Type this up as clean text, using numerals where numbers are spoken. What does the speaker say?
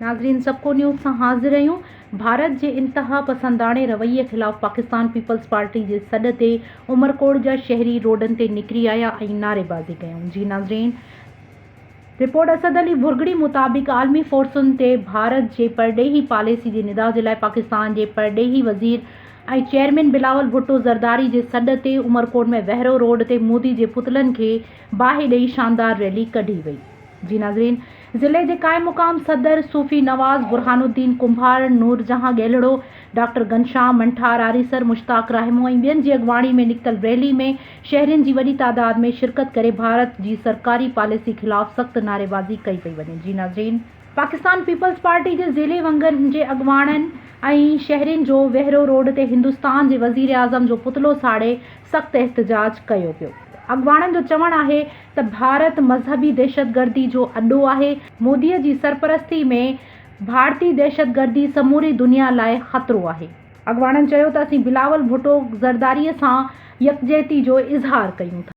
नाज़रीन, सबको न्यूज़ सां हाज़िर आहियूं। भारत जे इंतहा पसंदाणे रवैये ख़िलाफ़ पाकिस्तान पीपल्स पार्टी जे सॾ ते उमरकोट जा शहरी रोडनि ते निकिरी आया ऐं नारेबाज़ी कयूं। जी नाज़रीन, रिपोर्ट असद अली भुरगड़ी मुताबिक़ आलमी फोर्सुनि ते भारत जे परॾेही पॉलिसी जे निदाह जे लाइ पाकिस्तान जे परॾेही वज़ीर ऐं चेयरमैन बिलावल भुट्टो ज़रदारी जे सॾ ते उमरकोट में वहरो रोड ते मोदी जे पुतलनि खे बाहि ॾेई शानदार रैली कढी वई। जी नाज़रीन, ज़िले जे क़ाइम मुक़ाम सदर सूफ़ी नवाज़ बुरहानुद्दीन कुंभार, नूरजहां गेलड़ो, डॉक्टर घनश्याम मंठार आरीसर, मुश्ताक रहमो ऐं ॿियनि जी अॻवाणी में निकितल रैली में शहरियुनि जी वॾी तादाद में शिरकत करे भारत जी सरकारी पॉलिसी ख़िलाफ़ सख़्त नारेबाज़ी कई पई वञे। जी नाज़रीन, पाकिस्तान पीपल्स पार्टी जे ज़िले वंगनि जे अॻवाणनि ऐं शहरियुनि जो वहरो रोड ते हिंदुस्तान जे वज़ीर आज़म जो पुतलो साड़े सख़्त एहतजाज कयो पियो। अॻवाणनि जो चवणु आहे त भारत मज़हबी दहशतगर्दी जो अॾो आहे। मोदीअ जी सरपरस्ती में भारतीय दहशतगर्दी समूरी दुनिया लाइ ख़तरो आहे। अॻवाणनि चयो त असीं बिलावल भुट्टो ज़रदारीअ सां यकजहती जो इज़हार कयूं था।